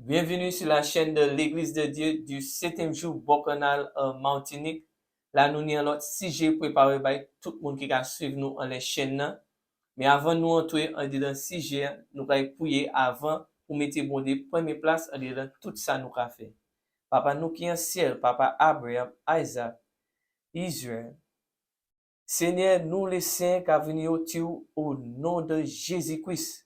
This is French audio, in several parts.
Bienvenue sur la chaîne de l'Église de Dieu du 7e jour Bocanal en Martinique. Là, nous avons notre sujet préparé par tout le monde qui a suivi nous en les chaînes. Mais avant de nous entrer dans le sujet, nous allons prier avant pour mettre bon des premières places dans tout ça nous avons fait. Papa, nous qui en ciel, Papa Abraham, Isaac, Israël. Seigneur, nous les saints qui venus au nom de Jésus-Christ.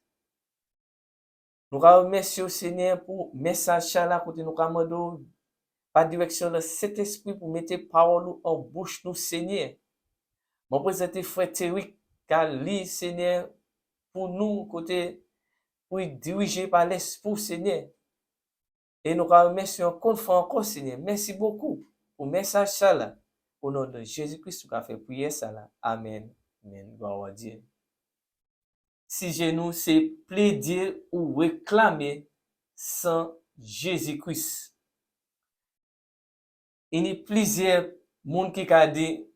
Nous remercions Seigneur pour le message là côté nous demandons par direction de cet esprit pour mettre parole en bouche nous Seigneur. Mon présenter frère Téric car lui Seigneur pour nous côté pour diriger par l'esprit Seigneur. Et nous remercions encore Seigneur. Merci beaucoup pour le message là. Au nom de Jésus-Christ, nous avons fait prier ça là. Amen. Amen. Gloire à Dieu. Si nous c'est plaider ou réclamer sans Jésus-Christ. Il y a plusieurs monde qui a dit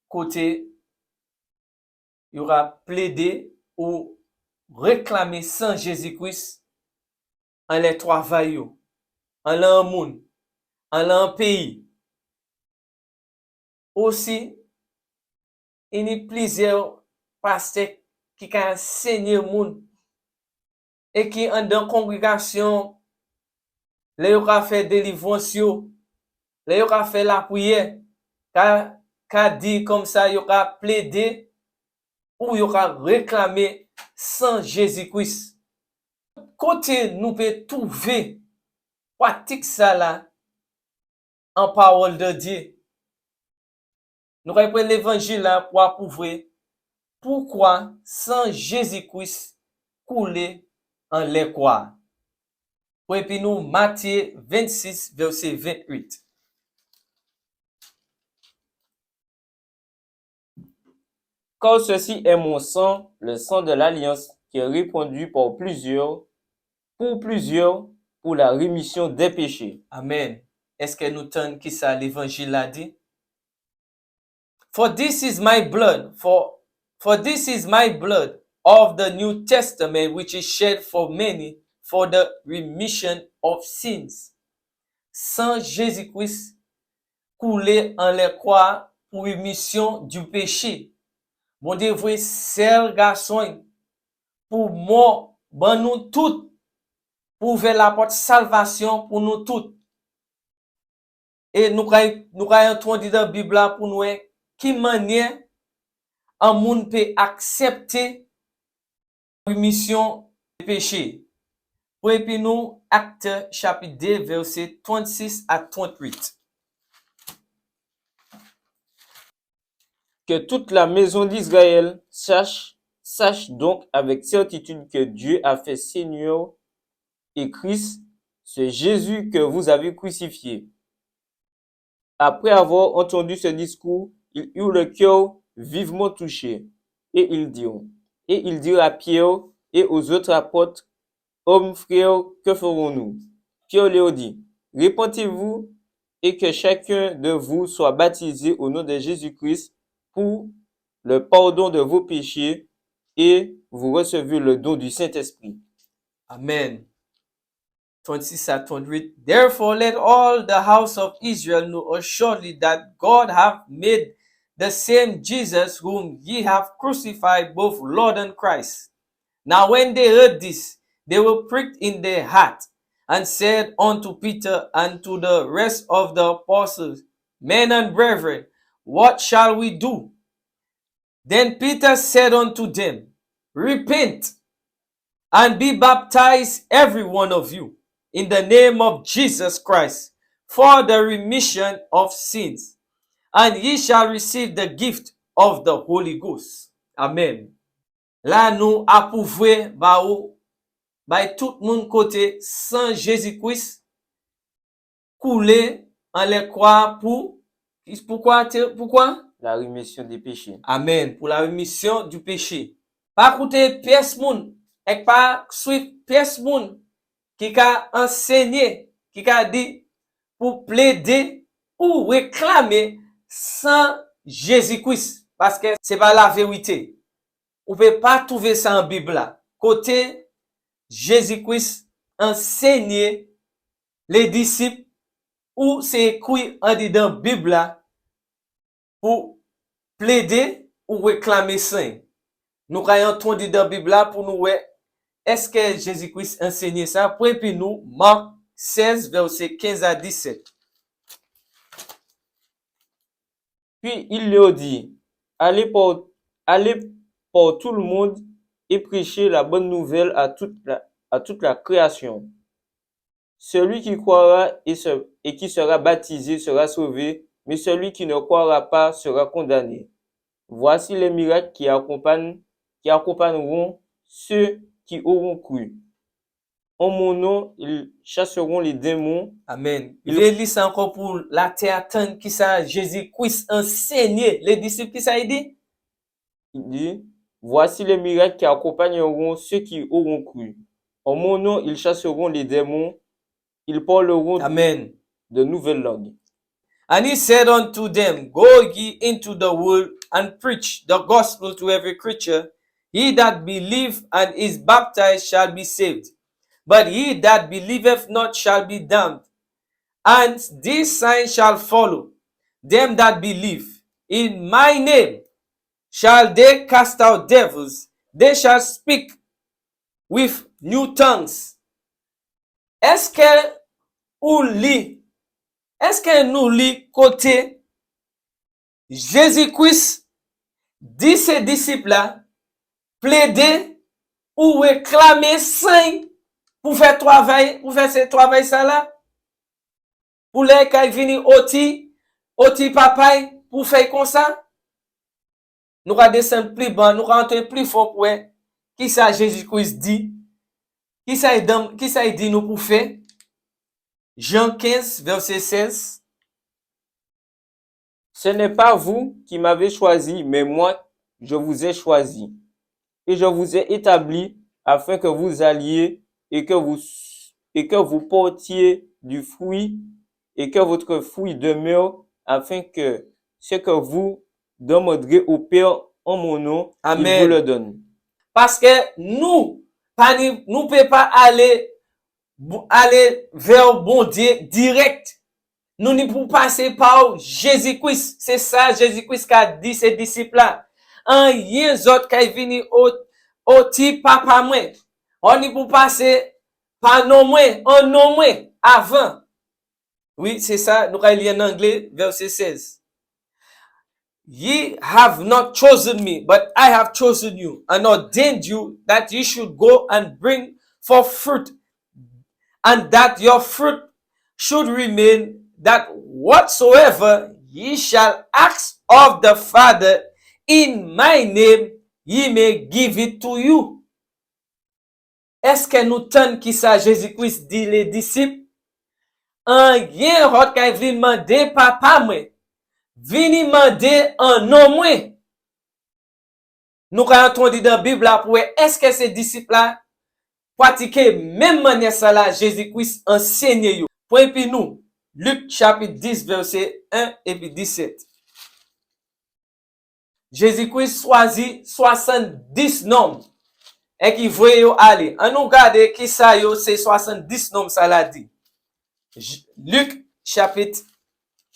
côté il y aura plaider ou réclamer sans Jésus-Christ en les travail, en l'un monde, en l'un pays. Aussi, il y a plusieurs pasteurs qui ont enseigné le monde et qui en dans congrégation, les ont fait délivrance, les ont fait la prière, qu'a dit comme ça, ils ont plaidé ou ils ont réclamé sans Jésus-Christ. Côté nous peut trouver pratique ça là en parole de Dieu. Nous reprenons l'évangile là pour approuver pourquoi sans Jésus-Christ couler en les croire. Et puis nous, Matthieu 26, verset 28. Car ceci est mon sang, le sang de l'alliance, qui est répandu pour plusieurs, pour la rémission des péchés. Amen. Est-ce que nous tenons qui ça l'évangile a dit? For this is my blood, for this is my blood of the New Testament, which is shed for many for the remission of sins. Sans Jésus-Christ, couler en les croix pour rémission du péché. Bon Dieu, vous seul garçon, pour moi, ben nous toutes, pour ouvrir la porte salvation pour nous toutes. Et nous avons entendu dans la Bible pour nous, qui manière un monde peut accepter la rémission du péché. Et puis nous, Actes chapitre 2, verset 36 à 38. Que toute la maison d'Israël sache donc avec certitude que Dieu a fait Seigneur et Christ, ce Jésus que vous avez crucifié. Après avoir entendu ce discours, ils eurent le cœur vivement touché, et ils dirent à Pierre et aux autres apôtres, hommes frères, que ferons-nous? Pierre leur dit, repentez-vous et que chacun de vous soit baptisé au nom de Jésus-Christ pour le pardon de vos péchés et vous recevez le don du Saint-Esprit. Amen. 26 à 38. Therefore let all the house of Israel know assuredly that God hath made the same Jesus whom ye have crucified both Lord and Christ. Now when they heard this, they were pricked in their heart, and said unto Peter and to the rest of the apostles, Men and brethren, what shall we do? Then Peter said unto them, Repent, and be baptized every one of you, in the name of Jesus Christ, for the remission of sins, and ye shall receive the gift of the Holy Ghost. Amen. Là, nous approuvons by tout moun côté sans Jésus-Christ couler en les croix pourquoi? La rémission des péchés. Amen. Pour la rémission du péché. Pas écouter pièce moun et pas suivre pièce moun qui a enseigné, qui a dit pour plaider ou réclamer sans Jésus-Christ parce que c'est pas la vérité. On peut pas trouver ça en Bible là. Côté Jésus-Christ enseigné les disciples ou c'est écrit en dedans Bible là pour plaider ou réclamer saint. Nous allons entendre dans la Bible là pour nous voir est-ce que Jésus-Christ enseignait ça. Pour puis nous, Marc 16, verset 15 à 17. Puis il leur dit, allez par tout le monde et prêchez la bonne nouvelle à toute la création. Celui qui croira et qui sera baptisé sera sauvé, mais celui qui ne croira pas sera condamné. Voici les miracles qui accompagneront ceux qui auront cru. En mon nom, ils chasseront les démons. Amen. Il veut lire ça encore pour la terre attendre qui ça Jésus-Christ enseigné les disciples qui ça il dit. Il dit, voici les miracles qui accompagneront ceux qui auront cru. En mon nom, ils chasseront les démons. Ils parleront Amen. de nouvelles langues. And he said unto them, Go ye into the world and preach the gospel to every creature. He that believeth and is baptized shall be saved, but he that believeth not shall be damned. And this sign shall follow them that believe. In my name shall they cast out devils. They shall speak with new tongues. Est-ce que nous lit côté Jésus-Christ dit ses disciples là plaider ou réclamer saint pour faire ce travail ça là pour les qui viennent oti papa pour faire comme ça nous va descendre plus bas nous rentrer plus fort pour qui ça Jésus-Christ dit qui ça dit nous pour faire Jean 15 verset 16. Ce n'est pas vous qui m'avez choisi, mais moi, je vous ai choisi. Et je vous ai établi afin que vous alliez et que vous portiez du fruit et que votre fruit demeure afin que ce que vous demanderez au Père en mon nom, Amen. il vous le donne. Parce que nous ne pouvons pas aller vers bon Dieu direct. Nous ne pouvons passer par Jésus-Christ. C'est ça Jésus-Christ qui a dit ses disciples là. En rien autre qui vient au type papa moi. On ne peut passer par non moi, en non moi avant. Oui, c'est ça, nous allons lire en anglais, verset 16. Ye have not chosen me, but I have chosen you and ordained you that ye should go and bring forth fruit, and that your fruit should remain, that whatsoever ye shall ask of the Father in my name, ye may give it to you. Est-ce que nous tenons qui ça Jésus-Christ dit les disciples? En rien autre qu'à venir demander papa moi, venir demander en nom moi. Nous quand on dit dans la Bible là pour est-ce que ces disciples là pratiquer même manière ça là Jésus-Christ enseigne yo. Point puis nous Luc chapitre 10 verset 1 et puis 17. Jésus-Christ choisit 70 noms et qui voyait yo aller. On nous regarde qui ça yo c'est 70 noms ça l'a dit. Luc chapitre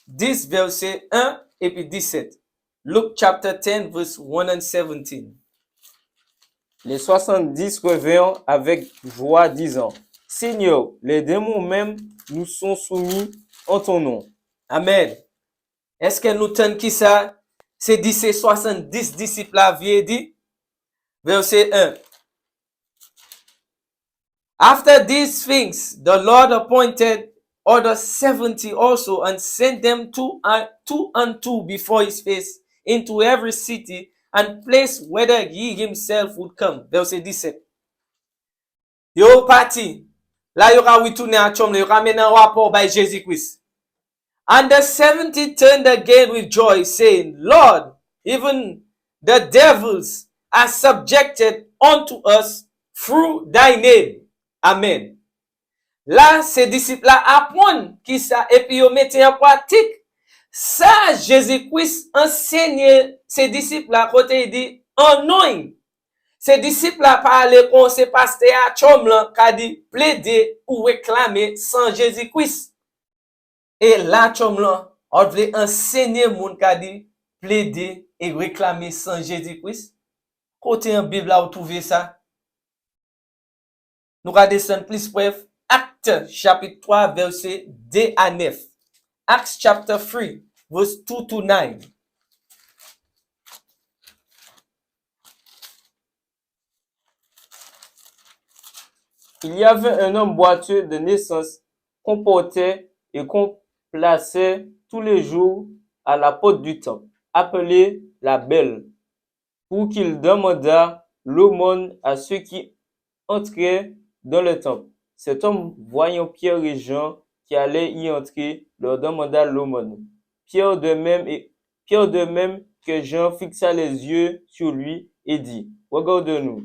10 verset 1 et puis 17. Luke chapter 10 verse 1 and 17. Les 70 revinrent avec joie, disant, Seigneur, les démons même nous sont soumis en ton nom. Amen. Est-ce que nous tenons qui ça? C'est dit ces 70 disciples là dit. Verset 1. After these things, the Lord appointed other 70 also and sent them two and two before his face into every city and place whither he himself would come. Verset 17. Yo parti. Là, yo ka retourner à Chom, yo ka mener un rapport by Jésus-Christ. And the 70 turned again with joy, saying, Lord, even the devils are subjected unto us through thy name. Amen. Là, ces disciples-là apprennent qui ça, et puis ils mettent en pratique. Ça, Jésus-Christ enseigne ces disciples-là, côté il dit, en nom. ces disciples là parlé qu'on se pasteur à chom là qui dit plaider ou réclamer sans Jésus-Christ. Et là chom là, on veut enseigner moun qui dit plaider et réclamer sans Jésus-Christ. Côté en Bible là, vous trouvez ça? Nous allons descendre plus bref. Actes chapitre 3, verset 2 à 9. Acts chapter 3, verse 2 to 9. Il y avait un homme boiteux de naissance qu'on portait et qu'on plaçait tous les jours à la porte du temple, appelé la Belle, pour qu'il demandât l'aumône à ceux qui entraient dans le temple. Cet homme, voyant Pierre et Jean qui allaient y entrer, leur demanda l'aumône. Pierre de même que Jean fixa les yeux sur lui et dit, « Regarde-nous. »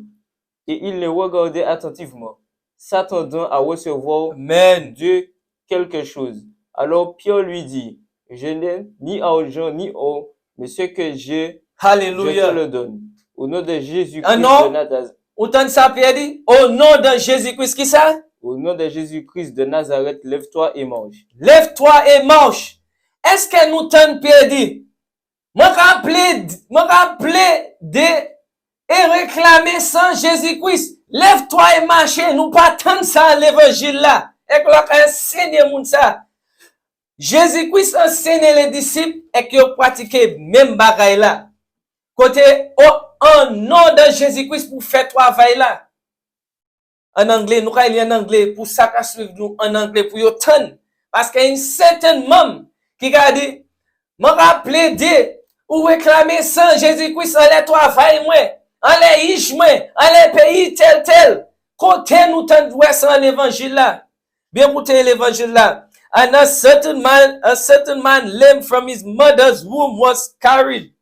Et il les regardait attentivement, s'attendant à recevoir Amen. Dieu quelque chose. Alors Pierre lui dit, « Je n'ai ni argent ni or, mais ce que j'ai, je te Alléluia. le donne. Au nom de Jésus-Christ Un nom? de Nazareth. Autant ça, Pierre dit, au nom de Jésus-Christ, qui ça? Au nom de Jésus-Christ de Nazareth, lève-toi et mange. Lève-toi et marche. Est-ce que nous t'en Pierre dit? Moi, plaider et réclamer sans Jésus-Christ. Lève-toi et marche. Nous pas tant ça l'évangile là. Et que l'on enseigne moun ça. Jésus-Christ enseigne les disciples et qu'ils pratiquent même bagaille là. Côté, en nom de Jésus-Christ pour faire travail là. En anglais, nous allons lire en anglais pour ça qu'à suivre nous en anglais pour yo ton. Parce qu'il y a une certaine membre qui a dit, moi plaider ou réclamer sans Jésus-Christ en les travail moi, en les ish moi, en les pays tel. Côté nous t'en sans l'évangile là. Bien écoutez l'évangile là. And a certain man lame from his mother's womb was carried,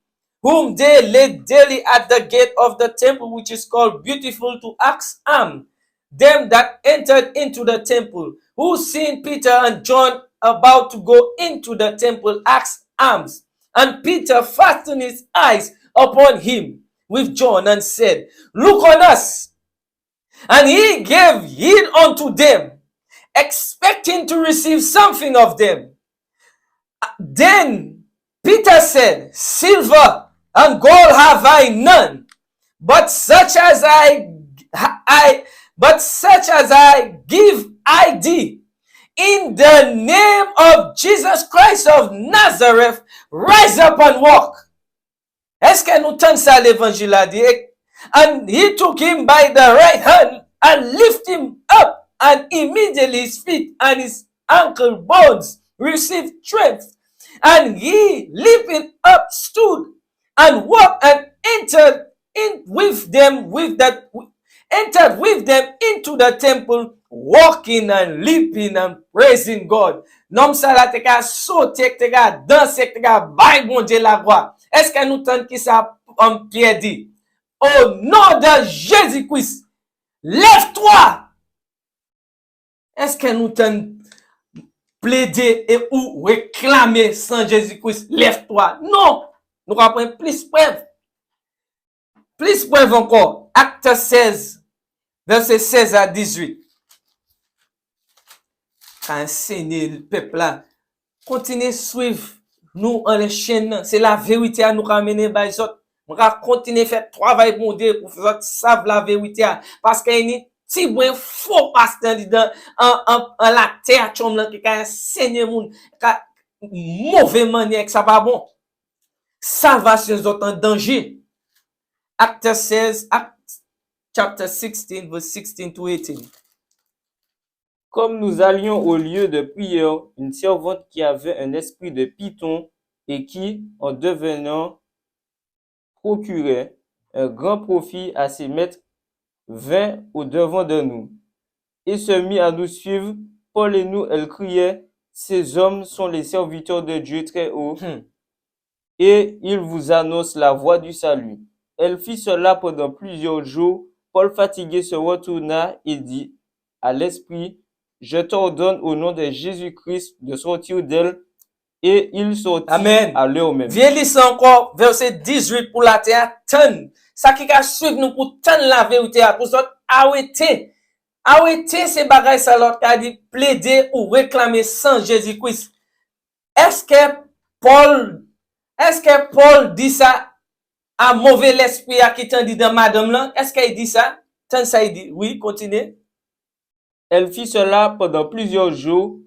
whom they laid daily at the gate of the temple, which is called Beautiful, to ask alms. Them that entered into the temple, who seen Peter and John about to go into the temple, asked alms. And Peter fastened his eyes upon him with John and said, Look on us. And he gave heed unto them, expecting to receive something of them. Then Peter said, Silver and gold have I none, but such as I give I thee. In the name of Jesus Christ of Nazareth, rise up and walk. Est-ce que nous tenons ça l'évangile a dit? And he took him by the right hand and lifted him up, and immediately his feet and his ankle bones received strength. And he leaping up stood and walked and entered with them into the temple, walking and leaping and praising God. Nom ça là te ka sauter, te ka danser, te ka bay bon Dieu la gloire. Est-ce que nous tentons qui ça en Pierre dit? Au nom de Jésus-Christ, lève-toi. Est-ce que nous tentons plaider et ou réclamer sans Jésus-Christ? Lève-toi. Non. Nous apprenons plus preuve. Plus preuve encore. Acte 16, verset 16 à 18. Enseigner le peuple là. Continuez à suivre nous en les chaînes. C'est la vérité à nous ramener par les autres. On va continuer à faire travail bon Dieu pour faire savent la vérité. Parce qu'il y a un petit bon faux pasteur en la terre qui a enseigné moun, qui mauvais manière que ça pas bon. Salvation les autres en danger. Acte 16, chapter 16, verse 16 to 18. Comme nous allions au lieu de prière, une servante qui avait un esprit de python et qui, en devenant, procurait un grand profit à ses maîtres, vint au devant de nous et se mit à nous suivre. Paul et nous, elle criait, ces hommes sont les serviteurs de Dieu très haut et ils vous annoncent la voie du salut. Elle fit cela pendant plusieurs jours. Paul, fatigué, se retourna et dit à l'esprit, je t'ordonne au nom de Jésus-Christ de sortir d'elle. Et il sortit Amen. à l'heure même. Viens lire encore verset 18 pour la terre. ça qui ka suivre nous pour tendre la vérité, pour ça arrêter. Arrêter ces bagages, ça l'autre a dit plaider ou réclamer sans Jésus-Christ. Est-ce que Paul dit ça à mauvais l'esprit à qui t'en dit dans madame là? Est-ce qu'il dit ça? Tant ça il dit, oui, continuez. Elle fit cela pendant plusieurs jours.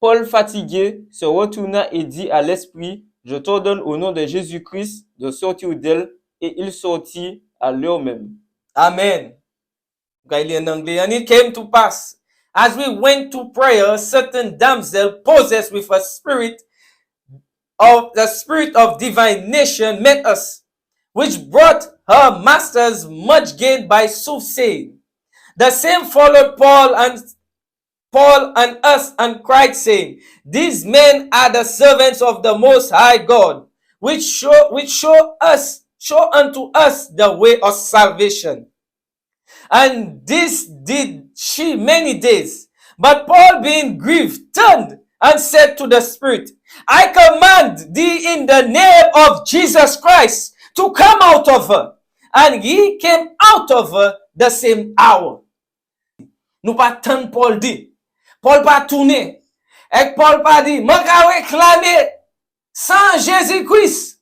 Paul, fatigué, se retourna et dit à l'esprit, je t'ordonne au nom de Jésus-Christ de sortir d'elle, et il sortit à l'heure même. Amen. In anglais, and it came to pass, as we went to prayer, a certain damsel possessed with a spirit of divination met us, which brought her masters much gain by soothsaying. The same followed Paul and us and cried, saying, these men are the servants of the Most High God, which show unto us the way of salvation. And this did she many days. But Paul, being grieved, turned and said to the Spirit, I command thee in the name of Jesus Christ to come out of her. And he came out of her the same hour. Nous pas tant Paul dit. Paul pas tourné. Et Paul pas dit, moi ka réclamer sans Jésus-Christ.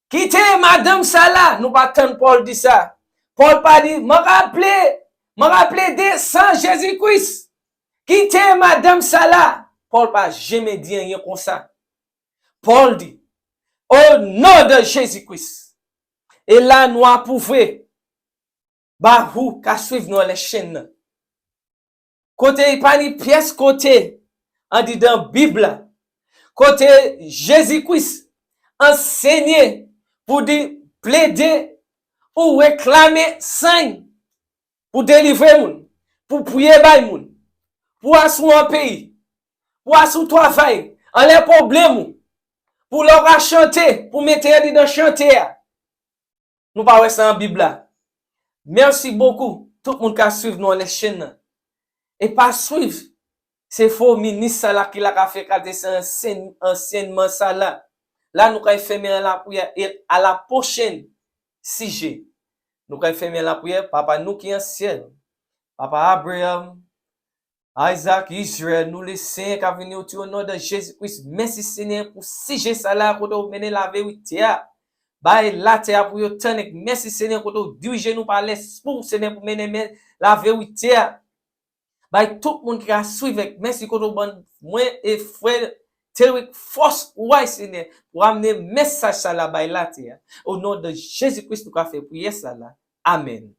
Quittez madame Salah. Nous pas tant Paul dit ça. Paul pas dit, me rappeler de sans Jésus-Christ. Quittez madame Salah. Paul pas jamais dit rien comme ça. Paul dit, au nom de Jésus-Christ. Et là, nous approuvons, bah, vous, qu'à suivre nous les chaînes. Côté, il pas ni pièce côté, on dit dans Bible, côté Jésus-Christ, enseigné pour dire, plaider, ou réclamer sang pour délivrer moun, pour prier bay moun, pour assurer un pays, pour assurer travail, en les problèmes, pour leur chanter, pour mettre dans chanter. Nous pas rester en Bible là. Merci beaucoup tout le monde qui suivre nous les chaînes et pas suivre c'est faux ministre là qui l'a fait quand c'est anciennement ça là. Là nous allons fermer la prière et à la prochaine sujet. Nous allons fermer la prière, papa nous qui est en ciel. Papa Abraham, Isaac, Israël, nous les saints qui venus au nom de Jésus-Christ. Merci Seigneur pour sujet ça là pour nous mener la vérité. Bah la terre pour yo tenir. Merci Seigneur pour nous diriger nous par l'esprit Seigneur pour mener la vérité. Bah tout le monde qui a suivi. Merci pour nous bon moi et frère Théorique force ouais Seigneur pour amener message ça là bah la terre. Au nom de Jésus-Christ nous a fait prier ça là. Amen.